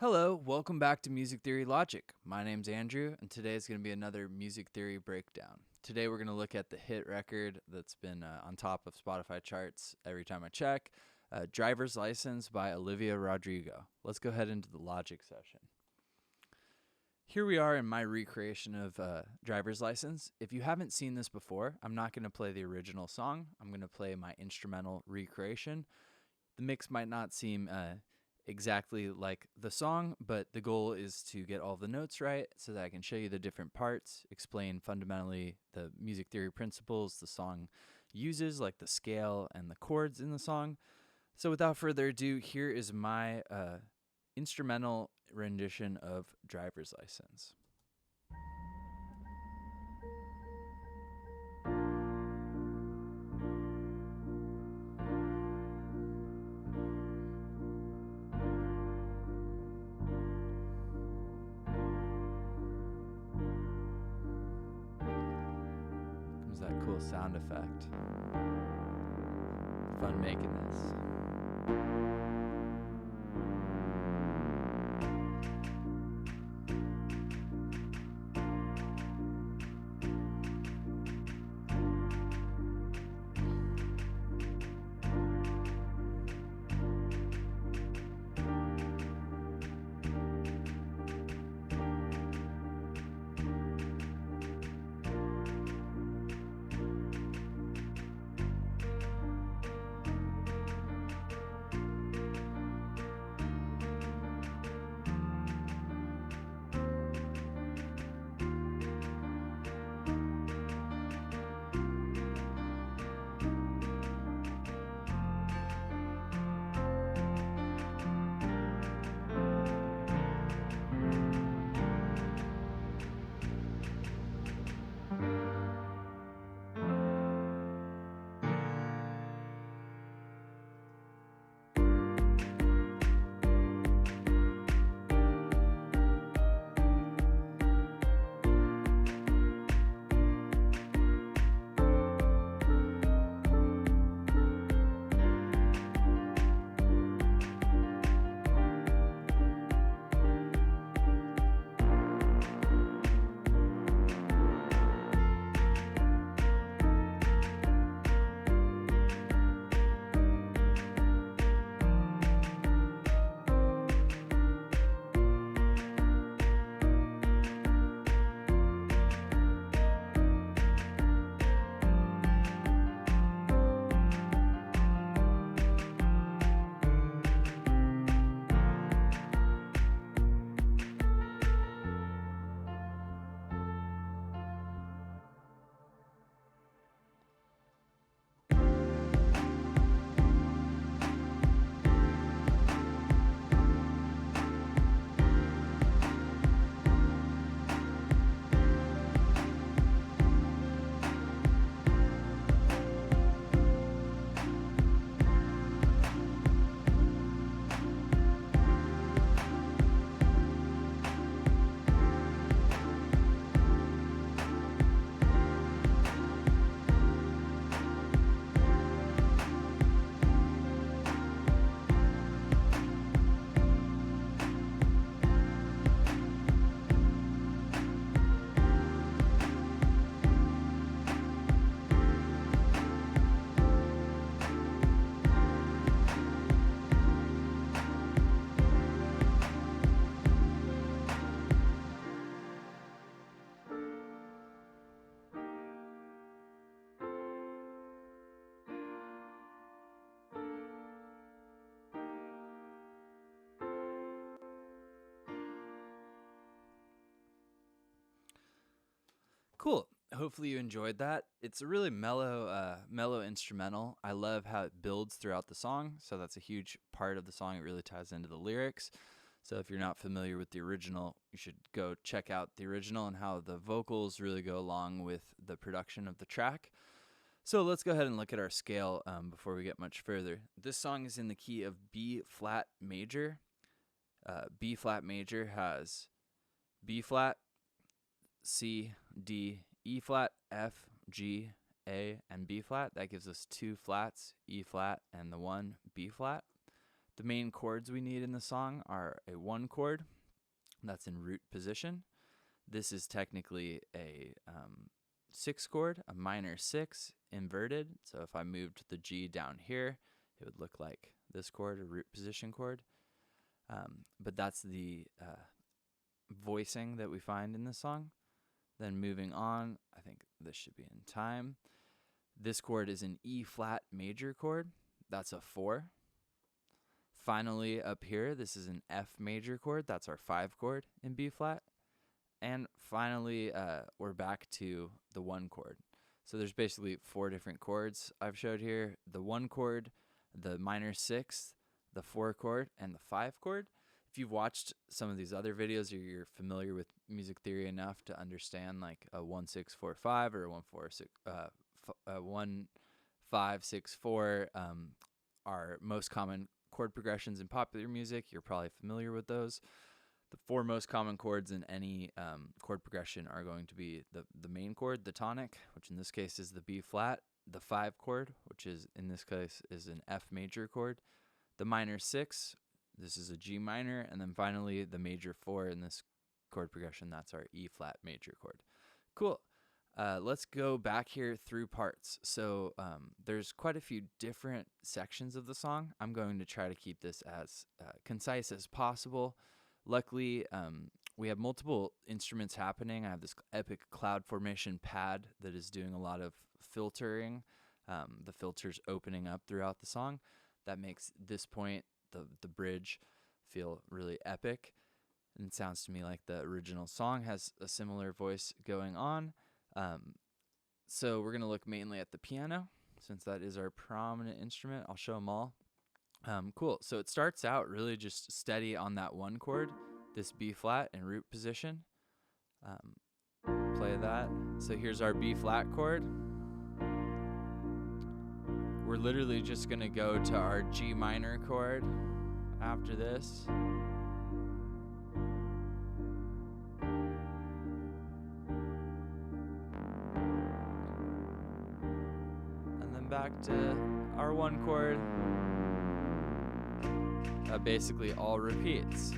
Hello, welcome back to Music Theory Logic. My name's Andrew, and today is going to be another music theory breakdown. Today we're going to look at the hit record that's been on top of Spotify charts every time I check, Driver's License by Olivia Rodrigo. Let's go ahead into the logic session. Here we are in my recreation of Driver's License. If you haven't seen this before, I'm not going to play the original song. I'm going to play my instrumental recreation. The mix might not seem exactly like the song, but the goal is to get all the notes right so that I can show you the different parts, explain fundamentally the music theory principles the song uses, like the scale and the chords in the song. So without further ado, here is my instrumental rendition of Driver's License. That cool sound effect. Fun making this. Cool. Hopefully you enjoyed that. It's a really mellow instrumental. I love how it builds throughout the song, so that's a huge part of the song. It really ties into the lyrics. So if you're not familiar with the original, you should go check out the original and how the vocals really go along with the production of the track. So let's go ahead and look at our scale before we get much further. This song is in the key of B flat major. B flat major has B flat, C, D, E flat, F, G, A, and B flat. That gives us two flats, E flat and the one B flat. The main chords we need in the song are a 1 chord that's in root position. This is technically a 6 chord, a minor 6 inverted. So if I moved the G down here, it would look like this chord, a root position chord. But that's the voicing that we find in the song. Then moving on, I think this should be in time. This chord is an E flat major chord. That's a 4. Finally, up here, this is an F major chord. That's our 5 chord in B flat. And finally, we're back to the 1 chord. So there's basically 4 different chords I've showed here. The 1 chord, the minor 6, the 4 chord, and the 5 chord. If you've watched some of these other videos or you're familiar with music theory enough to understand like a 1-6-4-5 or a 1-5-6-4 are most common chord progressions in popular music, you're probably familiar with those. The 4 most common chords in any chord progression are going to be the main chord, the tonic, which in this case is the B flat, the 5 chord, which is in this case is an F major chord, the minor 6, this is a G minor, and then finally the major 4 in this chord progression, that's our E flat major chord. Cool. Let's go back here through parts. So there's quite a few different sections of the song. I'm going to try to keep this as concise as possible. Luckily, we have multiple instruments happening. I have this epic cloud formation pad that is doing a lot of filtering. The filters opening up throughout the song. That makes this point, the bridge, feel really epic. And it sounds to me like the original song has a similar voice going on. So we're going to look mainly at the piano, since that is our prominent instrument. I'll show them all. Cool. So it starts out really just steady on that 1 chord, this B flat in root position. Play that. So here's our B flat chord. We're literally just going to go to our G minor chord after this. And then back to our 1 chord. Basically all repeats.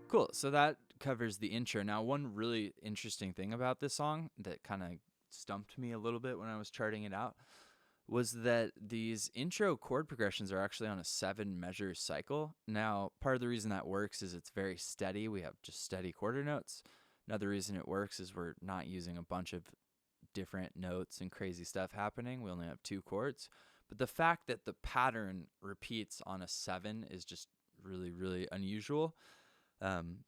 Cool, so that covers the intro. Now, one really interesting thing about this song that kind of stumped me a little bit when I was charting it out was that these intro chord progressions are actually on a 7 measure cycle. Now, part of the reason that works is it's very steady. We have just steady quarter notes. Another reason it works is we're not using a bunch of different notes and crazy stuff happening. We only have 2 chords. But the fact that the pattern repeats on a 7 is just really, really unusual.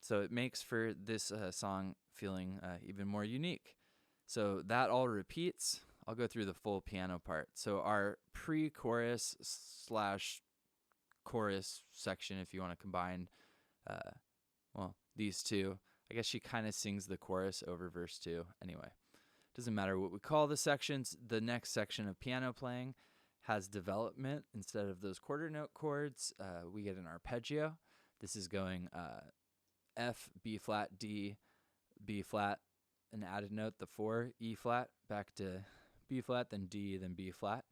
So it makes for this song feeling even more unique. So that all repeats. I'll go through the full piano part. So our pre-chorus / chorus section, if you want to combine, these two. I guess she kind of sings the chorus over verse 2. Anyway, doesn't matter what we call the sections. The next section of piano playing has development. Instead of those quarter note chords, we get an arpeggio. This is going F, B flat, D, B flat, an added note, the 4, E flat, back to B flat, then D, then B flat.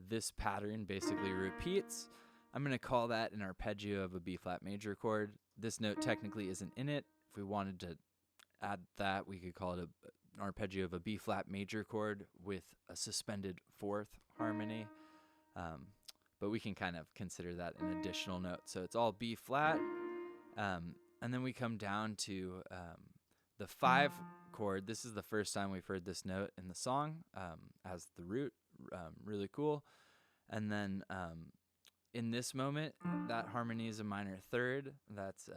This pattern basically repeats. I'm going to call that an arpeggio of a B flat major chord. This note technically isn't in it. If we wanted to add that, we could call it an arpeggio of a B flat major chord with a suspended 4th harmony. But we can kind of consider that an additional note. So it's all B flat. And then we come down to the 5 chord. This is the first time we've heard this note in the song as the root. Really cool. And then in this moment, that harmony is a minor 3rd. That's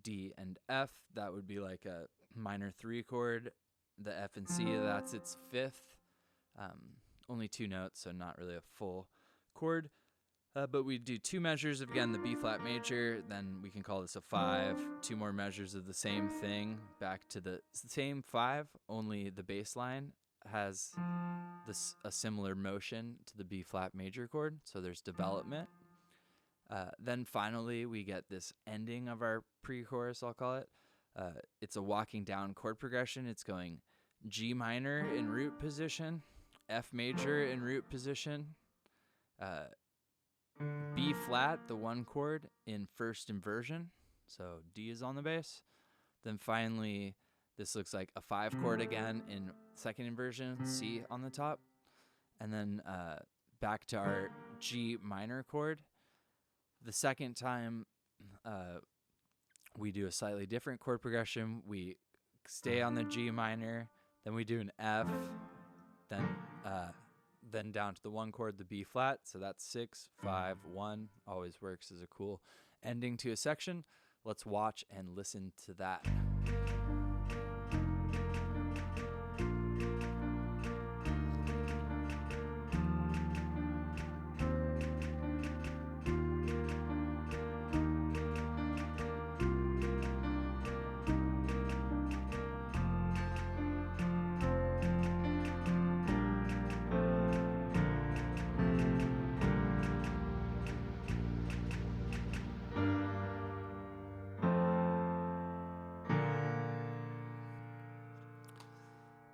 D and F. That would be like a minor 3 chord. The F and C, that's its 5th. Only 2 notes, so not really a full chord. But we do 2 measures of, again, the B flat major, then we can call this a 5, 2 more measures of the same thing, back to the same 5, only the bass line has a similar motion to the B flat major chord, so there's development. Then finally, we get this ending of our pre-chorus, I'll call it. It's a walking down chord progression. It's going G minor in root position, F major in root position, B flat, the 1 chord, in first inversion. So D is on the bass. Then finally, this looks like a 5 chord again in second inversion, C on the top. And then back to our G minor chord. The second time, we do a slightly different chord progression. We stay on the G minor, then we do an F, then down to the 1 chord, the B flat. So that's 6, 5, 1. Always works as a cool ending to a section. Let's watch and listen to that.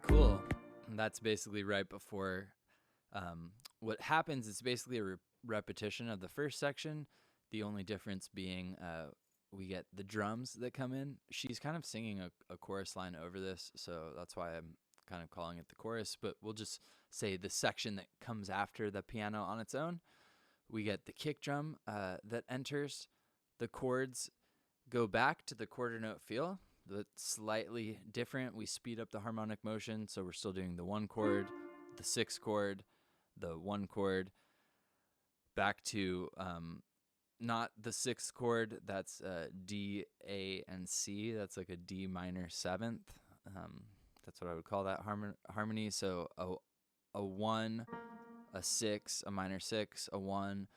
Cool. That's basically right before what happens is basically a repetition of the first section. The only difference being we get the drums that come in. She's kind of singing a chorus line over this, so that's why I'm kind of calling it the chorus, but we'll just say the section that comes after the piano on its own. We get the kick drum that enters. The chords go back to the quarter note feel. That's slightly different. We speed up the harmonic motion, so we're still doing the 1 chord, the 6 chord, the 1 chord, back to not the 6th chord. That's D, A, and C. That's like a D minor 7th. That's what I would call that harmony. So a 1, a 6, a minor 6, a 1,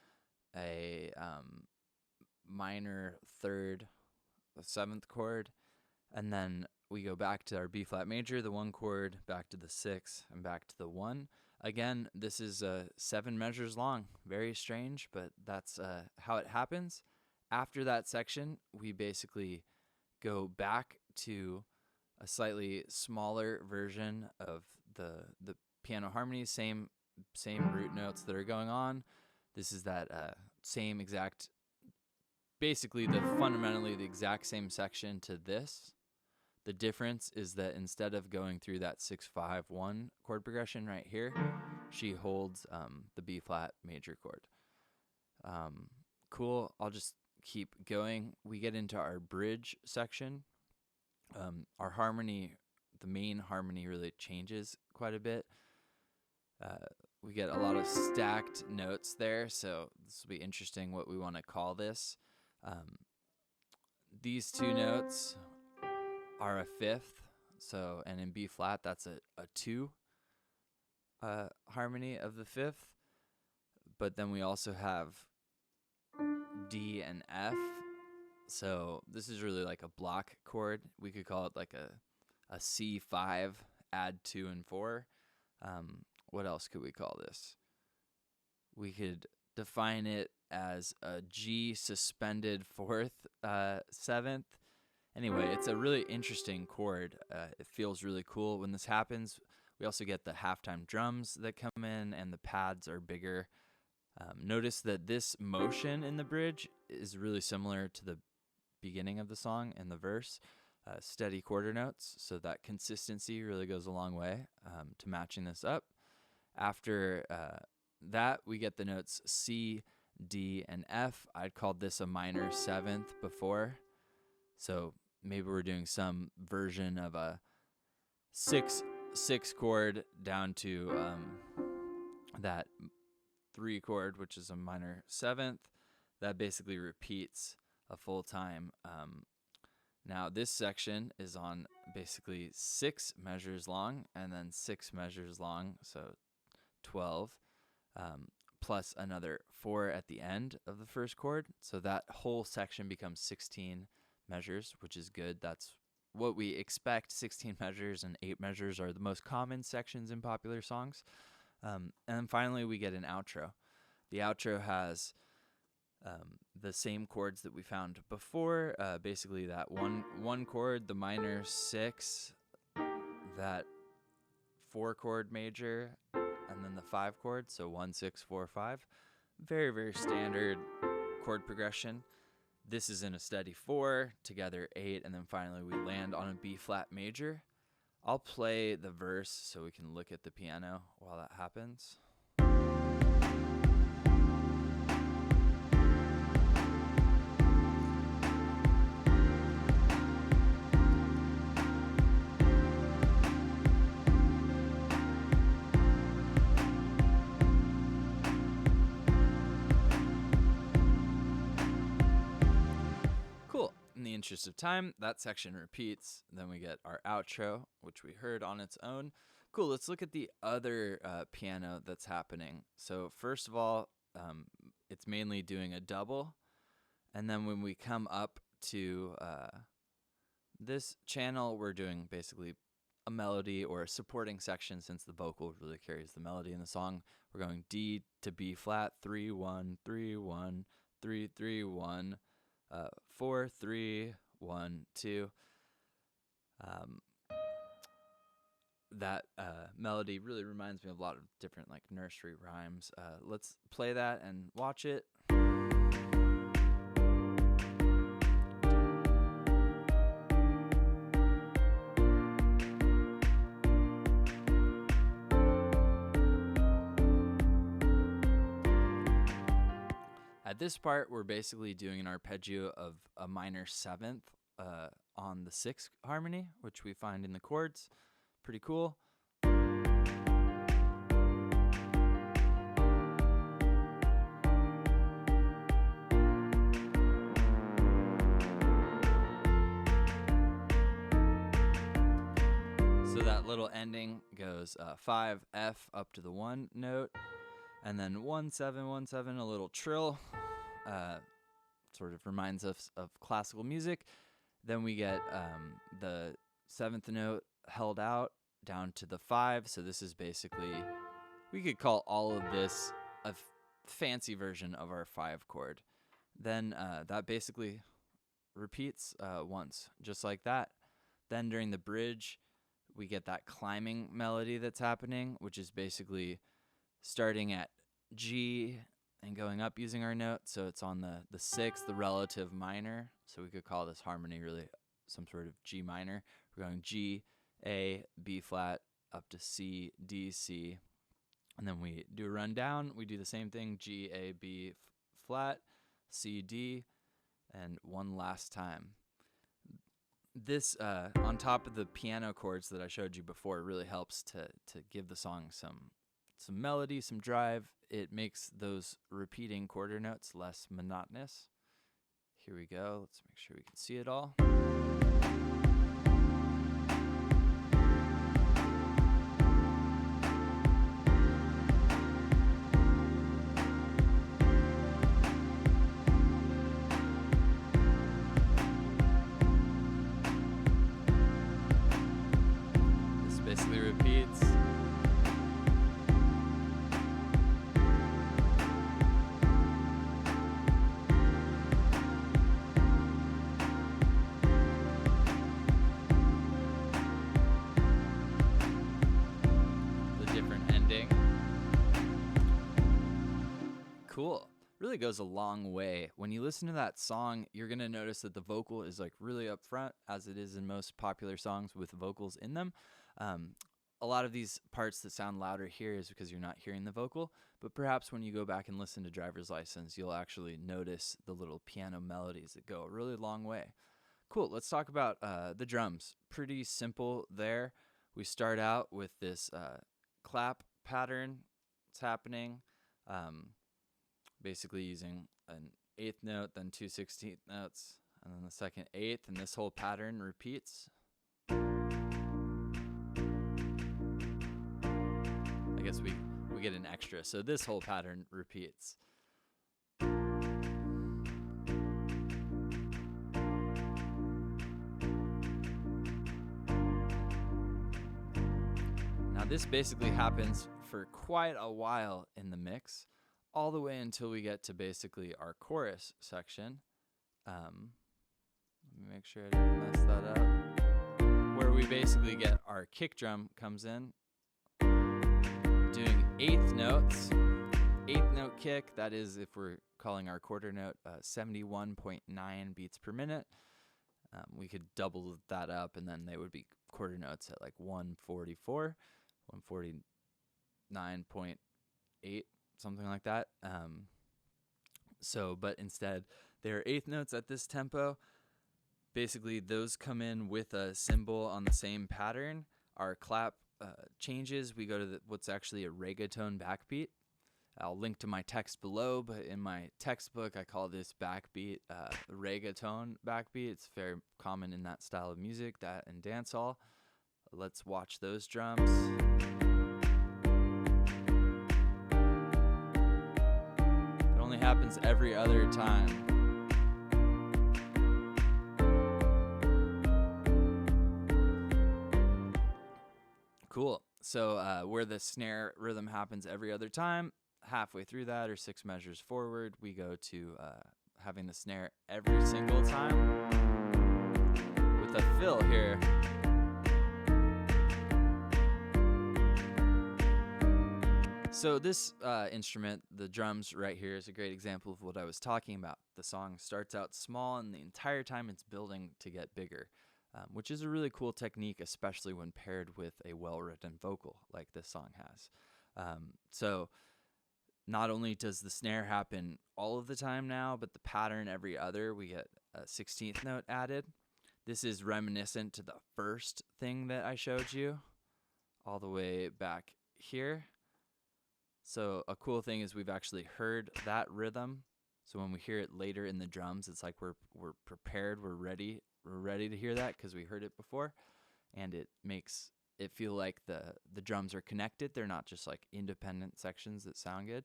a minor 3rd, a 7th chord. And then we go back to our B flat major, the 1 chord, back to the 6, and back to the 1. Again, this is 7 measures long. Very strange, but that's how it happens. After that section, we basically go back to a slightly smaller version of the piano harmony, same root notes that are going on. This is that same exact, basically fundamentally the exact same section to this. The difference is that instead of going through that 6-5-1 chord progression right here, she holds the B flat major chord. Cool. I'll just keep going. We get into our bridge section. Our harmony, the main harmony, really changes quite a bit. We get a lot of stacked notes there, so this will be interesting what we want to call this. These 2 notes are a 5th, so, and in B flat that's a 2 harmony of the 5th, but then we also have D and F, so this is really like a block chord. We could call it like a C5, add 2 and 4. What else could we call this? We could define it as a G suspended 4th, 7th. Anyway, it's a really interesting chord. It feels really cool when this happens. We also get the halftime drums that come in, and the pads are bigger. Notice that this motion in the bridge is really similar to the beginning of the song and the verse. Steady quarter notes, so that consistency really goes a long way to matching this up. After that, we get the notes C, D, and F. I'd called this a minor 7th before. So maybe we're doing some version of a 6 chord down to that 3 chord, which is a minor 7th. That basically repeats a full time. Now this section is on basically 6 measures long and then 6 measures long, so 12, plus another 4 at the end of the first chord. So that whole section becomes 16 measures, which is good. That's what we expect. 16 measures and 8 measures are the most common sections in popular songs. And then finally we get an outro. The outro has the same chords that we found before, basically that one chord, the minor 6, that 4 chord major, and then the 5 chord, so 1, 6, 4, 5. Very, very standard chord progression. This is in a steady 4, together 8, and then finally we land on a B flat major. I'll play the verse so we can look at the piano while that happens. Cool. In the interest of time, that section repeats. Then we get our outro, which we heard on its own. Cool. Let's look at the other piano that's happening. So first of all, it's mainly doing a double. And then when we come up to this channel, we're doing basically a melody or a supporting section, since the vocal really carries the melody in the song. We're going D to B flat, 3 1 3 1 3 3 1 4 3 1 2. That melody really reminds me of a lot of different like nursery rhymes. Let's play that and watch it. At this part, we're basically doing an arpeggio of a minor 7th on the 6th harmony, which we find in the chords. Pretty cool. So that little ending goes 5 F up to the 1 note, and then 1 7 1 7, a little trill. Sort of reminds us of classical music. Then we get the 7th note held out down to the 5. So this is basically, we could call all of this a fancy version of our 5 chord. Then that basically repeats once, just like that. Then during the bridge, we get that climbing melody that's happening, which is basically starting at G and going up using our note. So it's on the 6th, the relative minor. So we could call this harmony really some sort of G minor. We're going G, A, B flat, up to C, D, C. And then we do a run down. We do the same thing, G, A, B flat, C, D, and one last time. This, on top of the piano chords that I showed you before, really helps to give the song some melody, some drive. It makes those repeating quarter notes less monotonous. Here we go. Let's make sure we can see it all. This basically repeats. Cool. Really goes a long way. When you listen to that song, you're going to notice that the vocal is like really up front, as it is in most popular songs with vocals in them. A lot of these parts that sound louder here is because you're not hearing the vocal, but perhaps when you go back and listen to Driver's License, you'll actually notice the little piano melodies that go a really long way. Cool. Let's talk about the drums. Pretty simple there. We start out with this clap pattern. It's happening. Basically using an 8th note, then 2 16th notes, and then the second 8th, and this whole pattern repeats. I guess we get an extra, so this whole pattern repeats. Now this basically happens for quite a while in the mix, all the way until we get to basically our chorus section. Let me make sure I didn't mess that up. Where we basically get our kick drum comes in, doing 8th notes, eighth note kick. That is, if we're calling our quarter note, 71.9 beats per minute. We could double that up, and then they would be quarter notes at like 144, 149.8, something like that. But instead, they're eighth notes at this tempo. Basically, those come in with a cymbal on the same pattern. Our clap changes. We go to what's actually a reggaeton backbeat. I'll link to my text below, but in my textbook, I call this backbeat reggaeton backbeat. It's very common in that style of music, that and dancehall. Let's watch those drums. It only happens every other time. Cool. So where the snare rhythm happens every other time, halfway through that or 6 measures forward, we go to having the snare every single time with a fill here. So this instrument, the drums right here, is a great example of what I was talking about. The song starts out small, and the entire time it's building to get bigger. Which is a really cool technique, especially when paired with a well-written vocal like this song has. So not only does the snare happen all of the time now, but the pattern every other, we get a 16th note added. This is reminiscent to the first thing that I showed you all the way back here. So a cool thing is we've actually heard that rhythm. So when we hear it later in the drums, it's like we're prepared, we're ready to hear that because we heard it before, and it makes it feel like the drums are connected. They're not just like independent sections that sound good.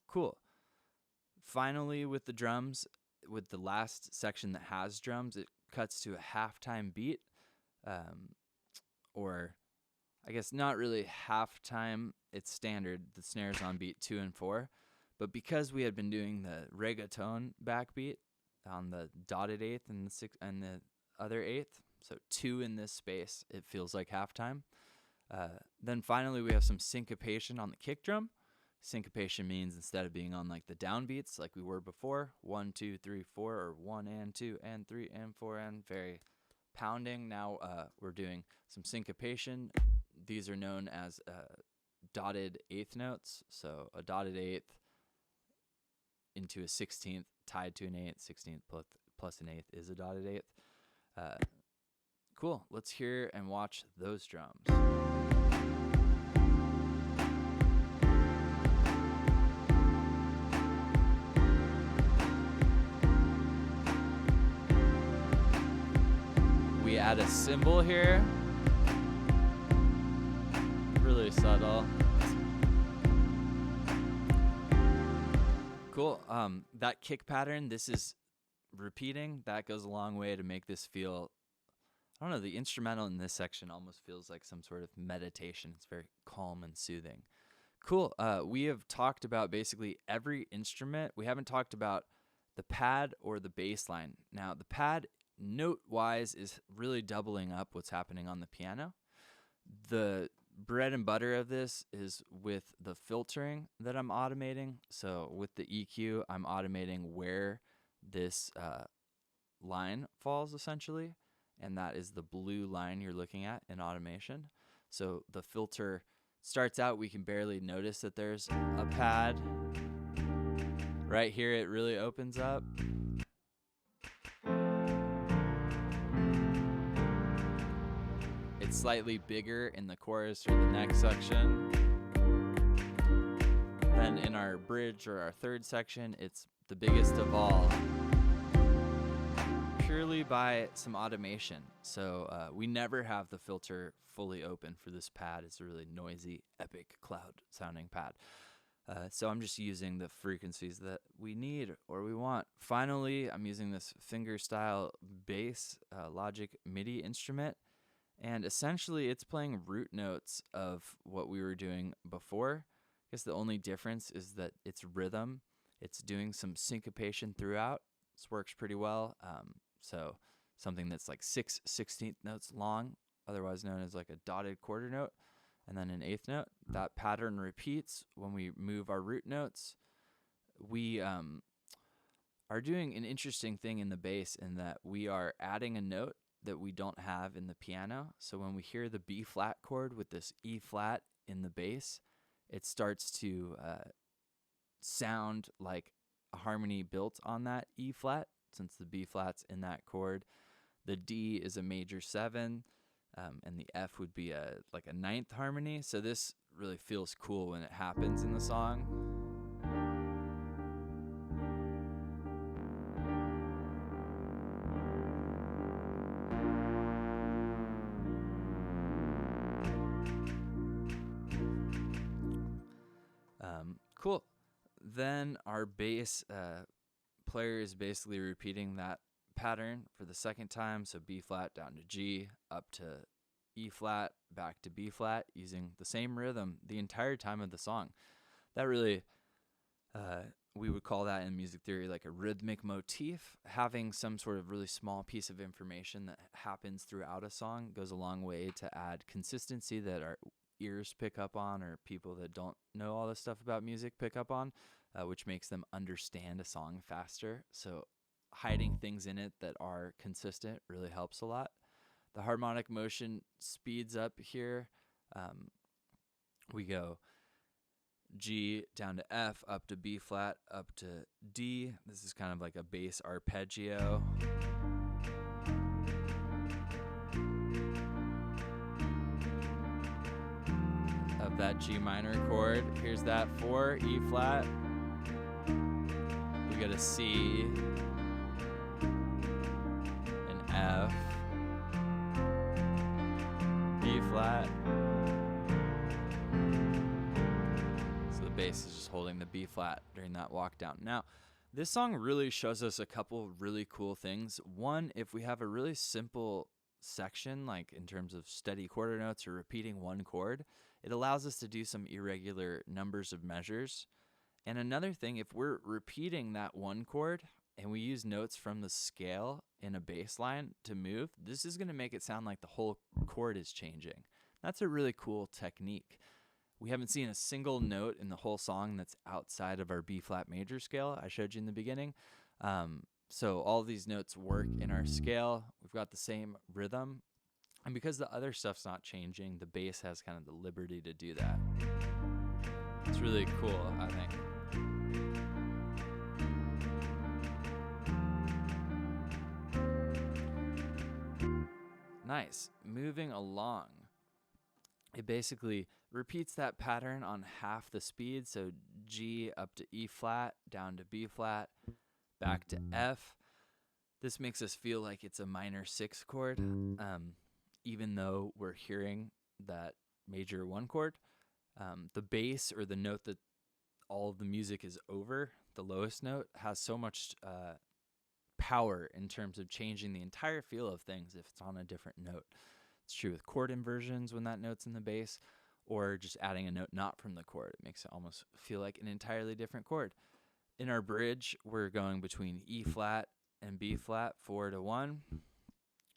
Cool. Finally, with the drums, with the last section that has drums, it cuts to a halftime beat, or I guess not really halftime. It's standard. The snare's on beat 2 and 4, but because we had been doing the reggaeton backbeat on the dotted eighth and the other eighth, so 2 in this space, it feels like halftime. Then finally we have some syncopation on the kick drum. Syncopation means instead of being on like the downbeats like we were before, 1 2 3 4, or 1 and 2 and 3 and 4 and very pounding, now we're doing some syncopation. These are known as dotted eighth notes, so a dotted eighth into a 16th tied to an 8th, 16th plus an 8th is a dotted 8th. Cool. Let's hear and watch those drums. We add a cymbal here. Really subtle. Cool. That kick pattern, this is repeating. That goes a long way to make this feel, I don't know, the instrumental in this section almost feels like some sort of meditation. It's very calm and soothing. Cool. We have talked about basically every instrument. We haven't talked about the pad or the bass line. Now, the pad, note-wise, is really doubling up what's happening on the piano. The bread and butter of this is with the filtering that I'm automating. So with the EQ, I'm automating where this line falls, essentially, and that is the blue line you're looking at in automation. So the filter starts out, we can barely notice that there's a pad. Right here, it really opens up. It's slightly bigger in the chorus or the next section. Then in our bridge or our third section, it's the biggest of all, purely by some automation. So we never have the filter fully open for this pad. It's a really noisy, epic, cloud sounding pad. So I'm just using the frequencies that we need or we want. Finally, I'm using this fingerstyle bass Logic MIDI instrument. And essentially, it's playing root notes of what we were doing before. I guess the only difference is that it's rhythm. It's doing some syncopation throughout. This works pretty well. So something that's like 6 16th notes long, otherwise known as like a dotted quarter note. and then an eighth note. That pattern repeats when we move our root notes. We are doing an interesting thing in the bass in that we are adding a note that we don't have in the piano. So when we hear the B flat chord with this E flat in the bass, it starts to sound like a harmony built on that E flat, since the B flat's in that chord. The D is a major 7, and the F would be like a ninth harmony. So this really feels cool when it happens in the song. Cool. Then our bass player is basically repeating that pattern for the second time. So B flat down to G, up to E flat, back to B flat, using the same rhythm the entire time of the song. That really, we would call that in music theory like a rhythmic motif. Having some sort of really small piece of information that happens throughout a song goes a long way to add consistency that our ears pick up on, or people that don't know all this stuff about music pick up on, which makes them understand a song faster. So hiding things in it that are consistent really helps a lot. The harmonic motion speeds up here. We go G down to F, up to B flat, up to D. This is kind of like a bass arpeggio. Of that G minor chord. Here's that 4, E flat. We got a C, an F, B flat. So the bass is just holding the B flat during that walk down. Now, this song really shows us a couple really cool things. One, if we have a really simple section, like in terms of steady quarter notes or repeating one chord, it allows us to do some irregular numbers of measures. And another thing, if we're repeating that one chord and we use notes from the scale in a bass line to move, this is going to make it sound like the whole chord is changing. That's a really cool technique. We haven't seen a single note in the whole song that's outside of our B flat major scale I showed you in the beginning. So all of these notes work in our scale. We've got the same rhythm. And because the other stuff's not changing, the bass has kind of the liberty to do that. It's really cool, I think. Nice. Moving along. It basically repeats that pattern on half the speed. So G up to E flat, down to B flat, back to F. This makes us feel like it's a minor 6 chord, even though we're hearing that major 1 chord. The bass, or the note that all of the music is over, the lowest note, has so much power in terms of changing the entire feel of things if it's on a different note. It's true with chord inversions when that note's in the bass, or just adding a note not from the chord. It makes it almost feel like an entirely different chord. In our bridge, we're going between E flat and B flat, 4 to 1.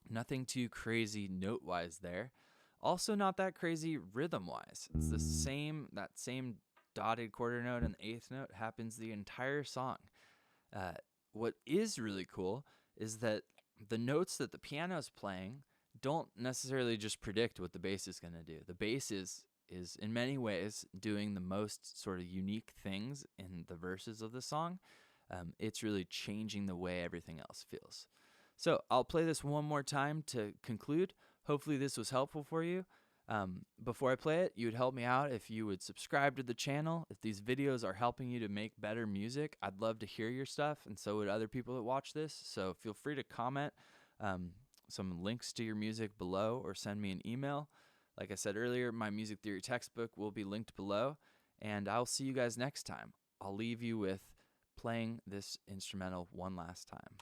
Nothing too crazy note-wise there. Also not that crazy rhythm-wise. It's that same dotted quarter note and the eighth note happens the entire song. What is really cool is that the notes that the piano's playing don't necessarily just predict what the bass is going to do. The bass is in many ways doing the most sort of unique things in the verses of the song. It's really changing the way everything else feels. So I'll play this one more time to conclude. Hopefully this was helpful for you. Before I play it, you would help me out if you would subscribe to the channel. If these videos are helping you to make better music, I'd love to hear your stuff, and so would other people that watch this. So feel free to comment some links to your music below, or send me an email. Like I said earlier, my music theory textbook will be linked below, and I'll see you guys next time. I'll leave you with playing this instrumental one last time.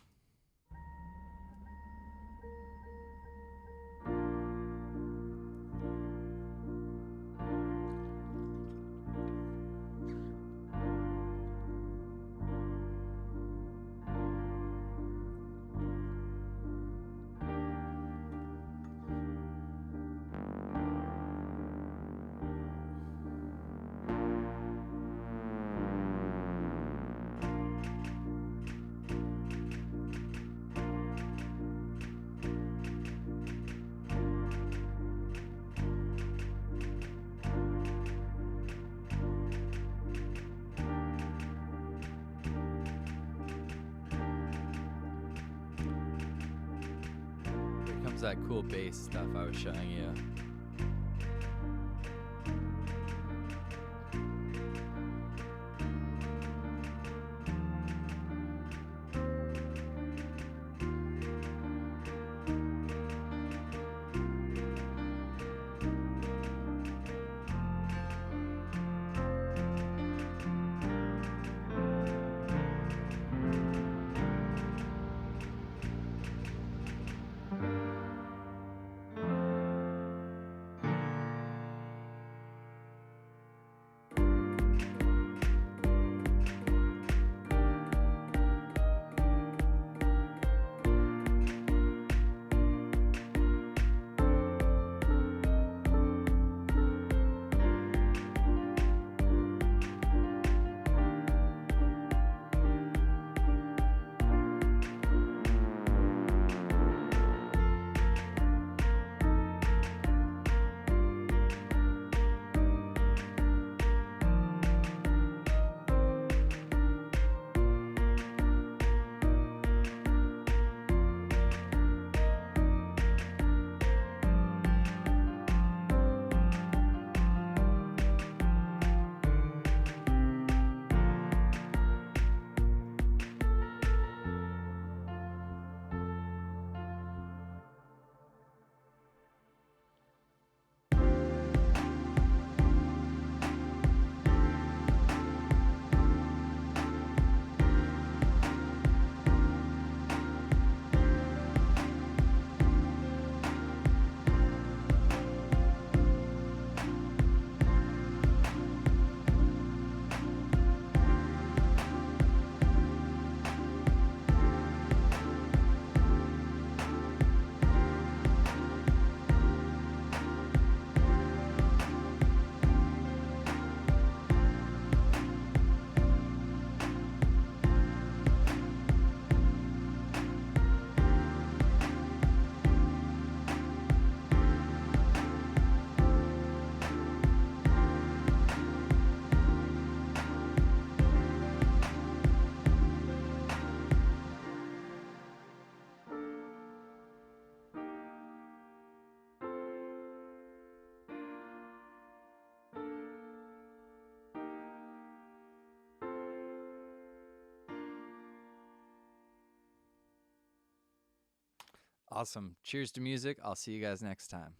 comes that cool bass stuff I was showing you. Awesome. Cheers to music. I'll see you guys next time.